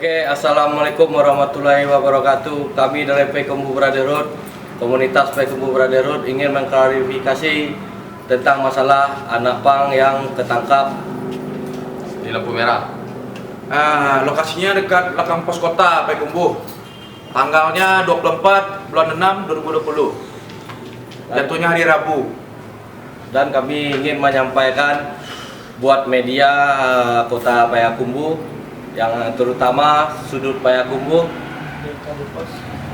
Oke, assalamualaikum warahmatullahi wabarakatuh. Kami dari Payakumbuh Brotherhood, komunitas Payakumbuh Brotherhood ingin mengklarifikasi tentang masalah anak pang yang ketangkap di lampu merah. Lokasinya dekat belakang pos kota Payakumbuh. Tanggalnya 24 bulan 6 2020. Jatuhnya hari Rabu. Dan kami ingin menyampaikan buat media kota Payakumbuh yang terutama sudut Payakumbuh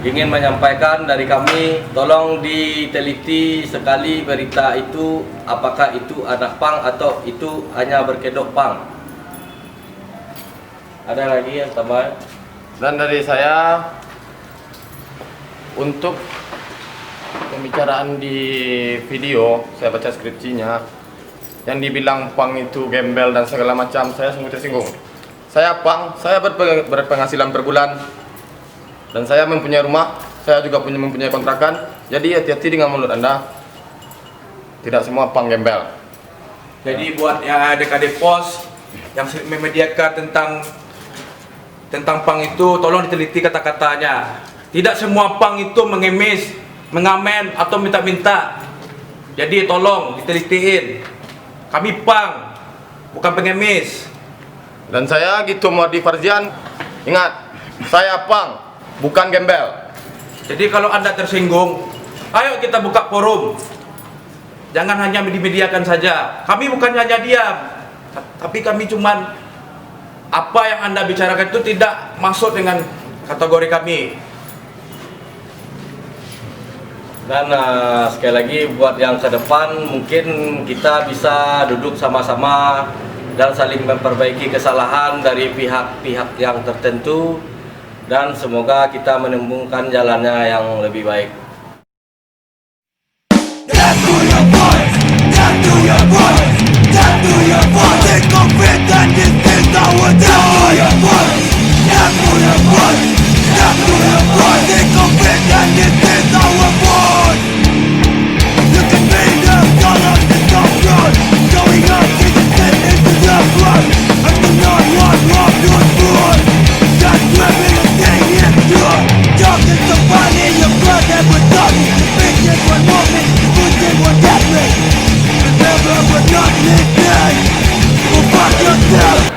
ingin menyampaikan dari kami, tolong diteliti sekali berita itu, apakah itu anak pang atau itu hanya berkedok pang. Ada lagi yang tambah? Dan dari saya, untuk pembicaraan di video, saya baca skripsinya, yang dibilang pang itu gembel dan segala macam, saya sungguh tersinggung. Saya pang, saya berpenghasilan per bulan, dan saya mempunyai rumah, saya juga mempunyai kontrakan. Jadi hati-hati dengan mulut Anda. Tidak semua pang gembel. Jadi buat yang adik-adik pos yang memediakan tentang pang itu, tolong diteliti kata-katanya. Tidak semua pang itu mengemis, mengamen atau minta-minta. Jadi tolong ditelitiin. Kami pang, bukan pengemis. Dan saya gitu Muadi Farzian, ingat, saya pang, bukan gembel. Jadi kalau Anda tersinggung, ayo kita buka forum. Jangan hanya dimediakan saja. Kami bukan hanya diam, tapi kami cuman apa yang Anda bicarakan itu tidak masuk dengan kategori kami. Dan sekali lagi buat yang ke depan, mungkin kita bisa duduk sama-sama dan saling memperbaiki kesalahan dari pihak-pihak yang tertentu, dan semoga kita menemukan jalannya yang lebih baik.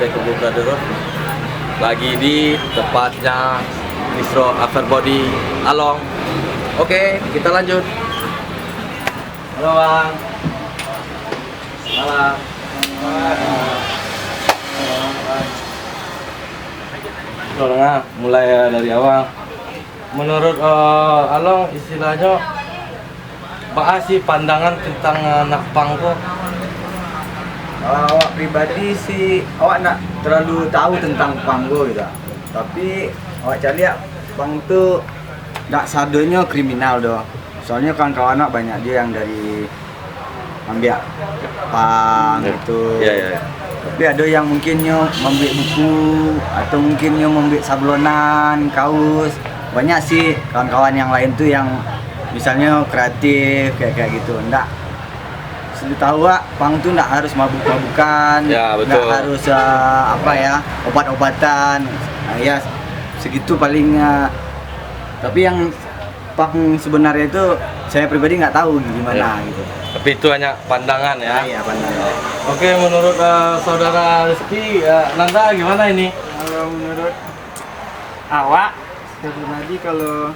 Payakumbuh Brotherhood lagi di tempatnya Distro Afterbody Along. Oke, kita lanjut. Halo Bang. Malam. Tolongnya mulai dari awal. Menurut Along, istilahnya apa sih pandangan tentang anak pang kok? Awak pribadi sih, awak nak terlalu tahu tentang panggo gitu. Tapi awak cari ya, pang tuh nggak sadonya kriminal doh. Soalnya kawan-kawan awak banyak dia yang dari ambil pang gitu. Iya. Tapi ada yang mungkinnya membeli buku atau mungkinnya membeli sablonan, kaos. Banyak sih kawan-kawan yang lain tuh yang misalnya kreatif kayak gitu. Nggak tahu pang tuh nggak harus mabuk-mabukan, Ya, betul. nggak harus obat-obatan. Nah, ya segitu palingnya. Tapi yang pang sebenarnya itu saya pribadi nggak tahu gimana gitu. Tapi itu hanya pandangan ya. Iya pandangan. Oke, menurut saudara Rizky, Nanda gimana ini? Kalau menurut awak, saya pribadi kalau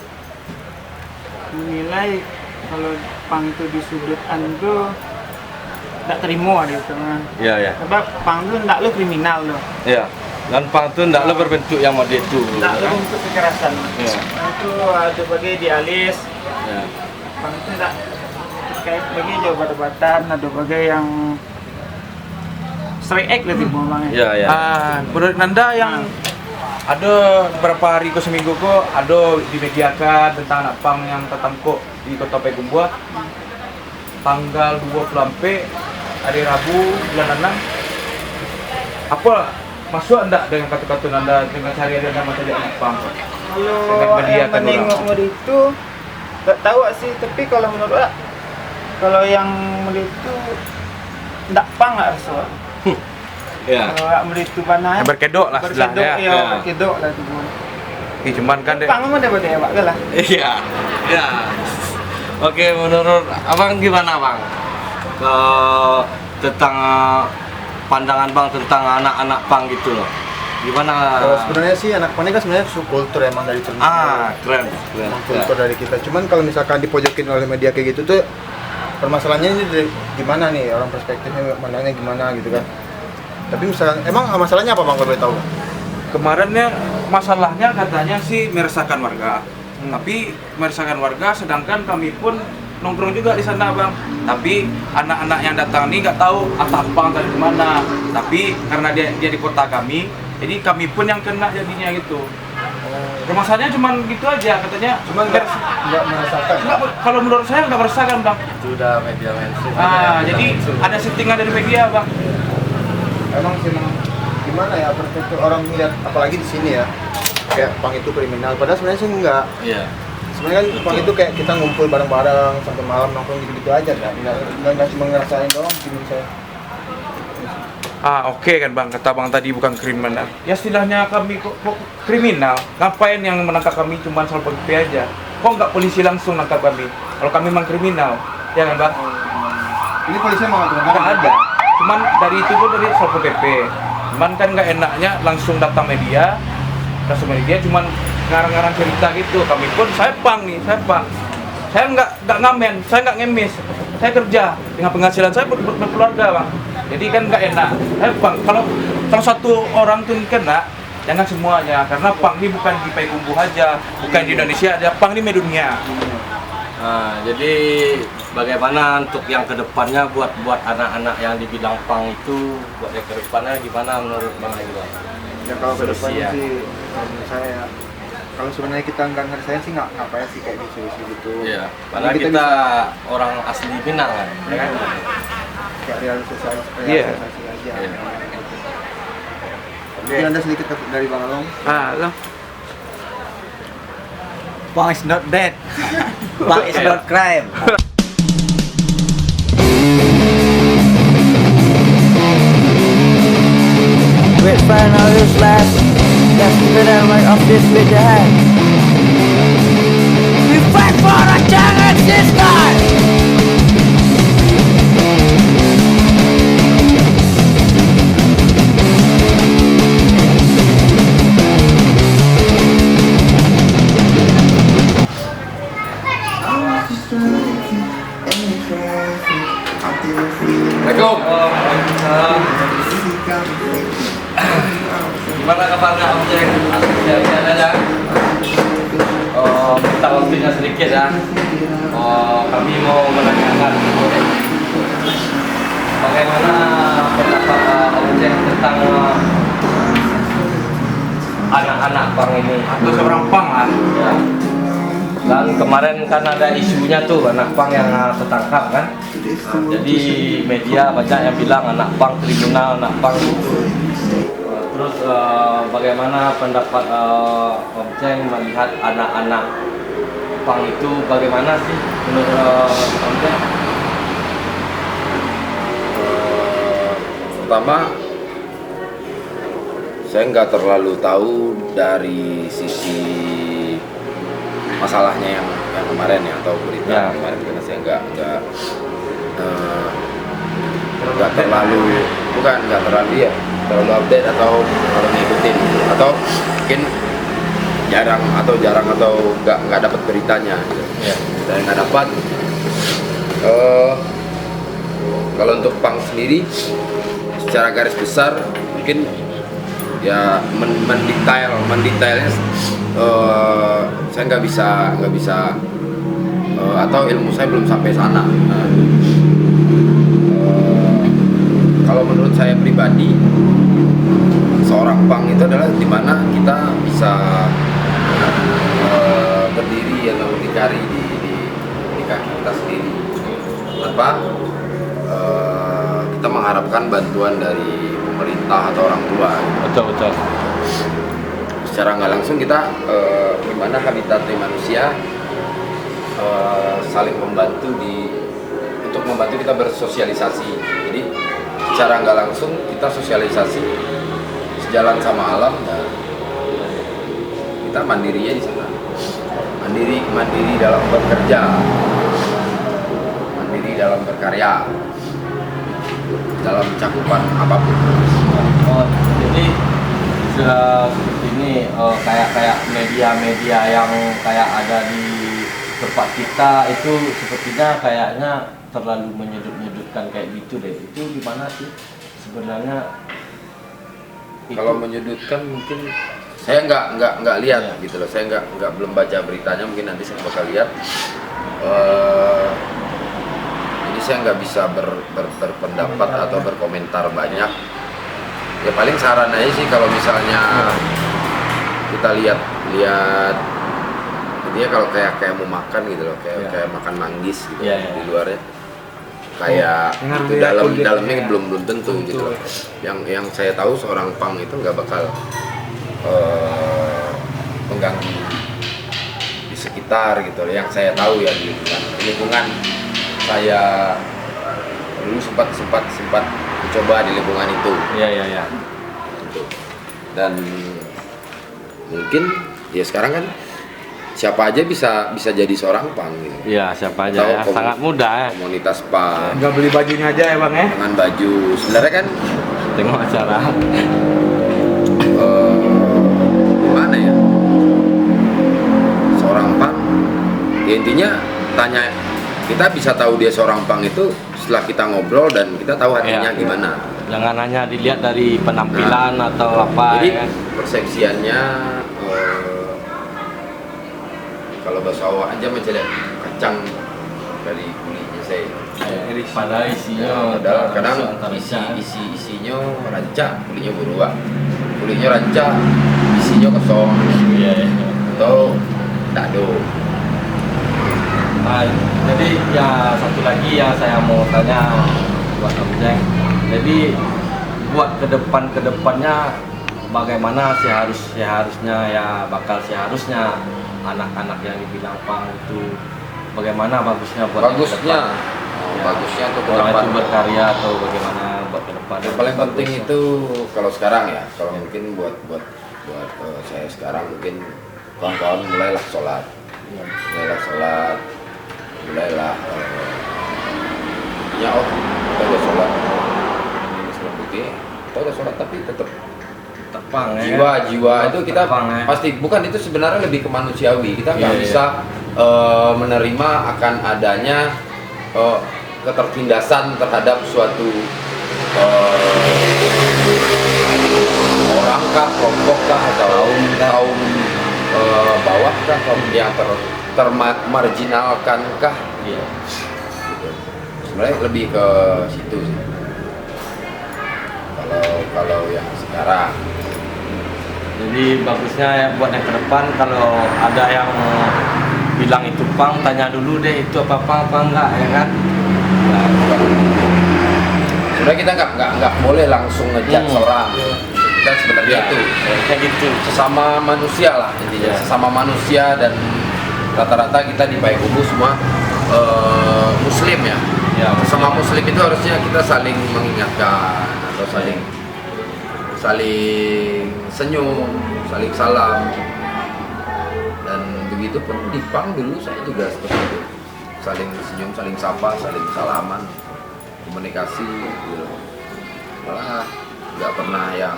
menilai kalau pang itu di sudut anu tidak terima dia teman. Iya. Sebab pang itu tidak lo kriminal loh. Iya. Dan pang itu tidak lo berbentuk yang model itu. Tidak lo untuk kekerasan. Iya. Itu ada bagi dialis. Ya. Pang itu tidak terkait bagi obat-obatan, ada bagi yang strike act lah tiba orangnya. Iya. Menurut Nanda yang ada beberapa hari ke seminggu kok ada dimediakan tentang anak pang yang tertangkap di kota Payakumbuh tanggal 20 hari Rabu bulan 6. Apa masuk enggak dengan kata-kata Nanda dengan sehari-hari Anda mencari anak pang? Kalau Dengan yang mendiakan menengok orang. model itu nggak tahu sih, tapi kalau menurut awak, kalau yang model itu tidak pang nggak rasa. Ya. Kalau itu panah. Berkedok lah Berkedok istilahnya. ya, Ya. berkedok lah tuh. Cuman kan deh, Pang mana dapat dewak ke lah. Iya. Ya. Oke, menurut Abang gimana, Bang? Tentang pandangan Bang tentang anak-anak pang gitu loh. Gimana? Kalau sebenarnya sih anak pang ini kan sebenarnya subkultur emang dari Cirebon. Keren. Emang kultur dari kita. Cuman kalau misalkan dipojokin oleh media kayak gitu tuh permasalahannya ini dari gimana nih orang perspektifnya mandangnya gimana gitu kan. Tapi misalkan emang masalahnya apa Bang kalau boleh tahu? kemarinnya masalahnya katanya sih meresahkan warga. Tapi meresahkan warga, sedangkan kami pun nongkrong juga di sana, Bang. Tapi anak-anak yang datang ini nggak tahu asal Bang dari mana. Tapi karena dia di kota kami, jadi kami pun yang kena jadinya gitu. Permasalahannya cuma gitu aja, katanya. Cuman nggak merasakan. Nggak, kalau menurut saya nggak meresahkan, Bang. Itu udah media mainstream. Jadi ada settingan dari media, Bang. Emang sih emang gimana ya perspektif orang melihat apalagi di sini ya. Kayak pang itu kriminal. Padahal sebenarnya sih enggak. Iya. Sebenarnya kan pang itu kayak kita ngumpul bareng-bareng sampai malam nongkrong gitu-gitu aja kan. Nggak cuma ngerasain doang sih menurut saya. Oke kan Bang, kata Bang tadi bukan kriminal. Ya istilahnya kami kok kriminal. Ngapain yang menangkap kami cuma Satpol PP aja? Kok nggak polisi langsung nangkap kami? Kalau kami memang kriminal, ya kan Bang? Ini polisi emang Nggak ada. Cuman dari itu pun dari Satpol PP. Cuman kan nggak enaknya langsung datang media cuman ngarang-ngarang cerita gitu. Kami pun saya pang. Saya nggak ngamen, saya nggak ngemis. Saya kerja dengan penghasilan saya berkeluarga, Bang. Jadi kan nggak enak. Bang, kalau satu orang tuh kena, jangan semuanya. Karena pang ini bukan di Payakumbuh aja, bukan di Indonesia aja, pang ini dunia. Nah, jadi bagaimana untuk yang kedepannya buat anak-anak yang dibilang pang itu, buat yang kedepannya gimana menurut Bang Ayu? Ya kalau ke depannya Solusi, ya. sih menurut saya kalau sebenarnya kita nggak ngerasain sih nggak ngapain sih kayak solusi gitu. Iya, padahal kita, bisa orang asli Minang kan, ya kan? kayak realisasi Iya. aja. Iya. Mungkin ada sedikit dari Bang Along. Lah. Pang is not dead. Pang is not crime. Which fan are you last? Just the middle right of this with your hand. We fight for a chance this time. Assalamualaikum. Gimana kabarnya Om Ceng? Sehat aja. Minta waktunya sedikit ya. Kami mau menanyakan bagaimana pendapat Om Ceng tentang anak-anak pang ini. Atau seorang pang lah. Ya. Dan kemarin kan ada isunya tuh anak pang yang tertangkap kan. Jadi media banyak yang bilang anak pang kriminal, anak pang. Terus bagaimana pendapat Om Ceng melihat anak-anak pang itu bagaimana sih menurut Om Ceng? Pertama, saya nggak terlalu tahu dari sisi masalahnya yang kemarin ya atau berita Ya. yang kemarin karena saya nggak terlalu terlalu update atau ngikutin atau mungkin jarang atau nggak dapat beritanya gitu. Ya. Dan nggak dapat kalau untuk pang sendiri secara garis besar mungkin ya mendetailnya saya nggak bisa atau ilmu saya belum sampai sana. Kalau menurut saya pribadi seorang pang itu adalah dimana kita bisa berdiri atau berdikari di kaki kita sendiri tanpa kita mengharapkan bantuan dari pemerintah atau orang tua. Betul. Secara nggak langsung kita gimana habitat manusia saling membantu untuk membantu kita bersosialisasi. Jadi secara nggak langsung kita sosialisasi sejalan sama alam dan kita mandirinya di sana. Mandiri dalam bekerja, mandiri dalam berkarya, dalam cakupan apapun. Oh, jadi sudah seperti ini, kayak media-media yang kayak ada di tempat kita itu sepertinya kayaknya terlalu menyudut-nyudutkan kayak gitu deh. Itu gimana sih sebenarnya? Kalau menyudutkan mungkin saya nggak lihat Iya. gitu loh. Saya nggak belum baca beritanya, mungkin nanti saya bakal lihat. Jadi saya nggak bisa berpendapat atau berkomentar banyak. Ya paling saran aja sih kalau misalnya kita lihat dia kalau kayak mau makan gitu loh, Iya. kayak makan manggis gitu Iya, iya. di luarnya. Kayak ngaruh itu ya, dalamnya ya. belum tentu gitu loh. Yang saya tahu seorang punk itu nggak bakal mengganggu di sekitar gitu loh. Yang saya tahu ya di lingkungan saya dulu sempat mencoba di lingkungan itu. Iya. Dan mungkin ya sekarang kan siapa aja bisa jadi seorang punk gitu. Iya, siapa aja Atau ya. Sangat mudah ya. Komunitas punk Nggak beli bajunya aja ya bang ya? dengan baju sebenarnya kan Tengok acara. gimana ya, seorang punk ya intinya tanya, kita bisa tahu dia seorang punk itu setelah kita ngobrol dan kita tahu hatinya Iya. gimana. Jangan hanya dilihat dari penampilan atau apa Jadi ya. persepsiannya kalau bahasa Jawa aja mencari kacang dari kulitnya saya. Padahal isinya Padahal kadang antara isinya rancak, kulitnya berubah. Kulitnya rancak, isinya kosong Iya. atau dado. Nah, jadi ya satu lagi yang saya mau tanya buat Om Jeng. Jadi buat kedepannya bagaimana seharusnya ya seharusnya anak-anak yang dibilang pang itu bagaimana bagusnya buat yang Bagusnya, kedepan? Ya, bagusnya untuk ke orang depan. itu berkarya atau bagaimana buat ke depan? Yang paling penting itu kalau sekarang ya, kalau mungkin buat saya sekarang mungkin kawan-kawan mulailah sholat, mulailah ya kita udah sholat Islam putih, kita udah sholat tapi tetap Tepang ya. jiwa itu kita Tepang, ya. pasti bukan, itu sebenarnya lebih ke manusiawi. Kita nggak Iya, bisa menerima akan adanya ketertindasan terhadap suatu orang kah, kelompok kah, atau kaum bawah kah, kaum yang termarginalkan kah. Iya. Gitu. Sebenarnya lebih ke situ sih. Kalau yang sekarang. Jadi bagusnya ya buat yang ke depan kalau ada yang bilang itu pang, tanya dulu deh itu apa enggak ya kan? Ya, Sebenarnya kita nggak boleh langsung ngejudge orang. Kita sebenarnya itu kayak gitu. sesama manusia lah intinya, Ya. sesama manusia, dan rata-rata kita di Payakumbuh semua Muslim ya. Ya, Sesama Muslim itu harusnya kita saling mengingatkan atau saling senyum, saling salam, dan begitu pun di pang dulu saya juga seperti itu, saling senyum, saling sapa, saling salaman, komunikasi gitu. Malah nggak pernah yang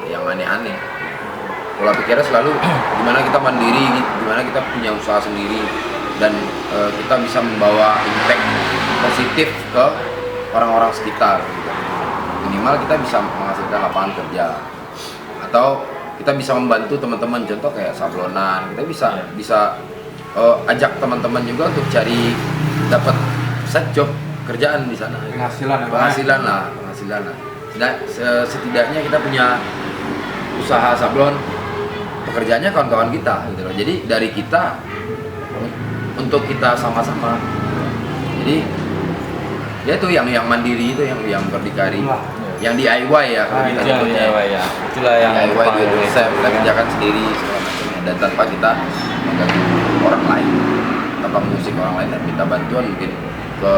aneh-aneh. Pola pikirnya selalu gimana kita mandiri, gimana kita punya usaha sendiri, dan kita bisa membawa impact positif ke orang-orang sekitar gitu. Minimal kita bisa menghasilkan lapangan kerja, atau kita bisa membantu teman-teman, contoh kayak sablonan, kita bisa ajak teman-teman juga untuk cari dapat set job kerjaan di sana. Penghasilan lah. Setidaknya kita punya usaha sablon, pekerjaannya kawan-kawan kita gitu loh. Jadi dari kita untuk kita sama-sama. Jadi ya itu yang mandiri, itu yang berdikari, yang DIY ya kalau kita sebutnya. ya. Itulah yang DIY pang do it yourself, kita itu. kerjakan sendiri segala macamnya, dan tanpa kita mengganggu orang lain, tanpa mengusik orang lain, dan minta bantuan mungkin ke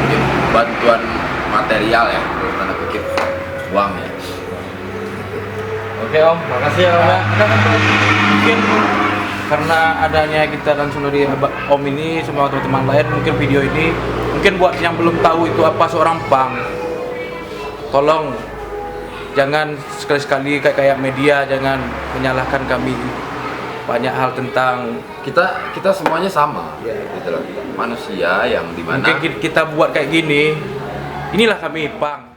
mungkin bantuan material ya, dalam tanda kutip uang ya. Oke Om, makasih ya Om ya. Mungkin karena adanya kita langsung dari Om ini sama teman-teman lain, mungkin video ini mungkin buat yang belum tahu itu apa seorang pang, tolong jangan sekali-sekali kayak media jangan menyalahkan kami banyak hal tentang Kita semuanya sama, gitu loh. Manusia yang dimana mungkin kita buat kayak gini, inilah kami pang.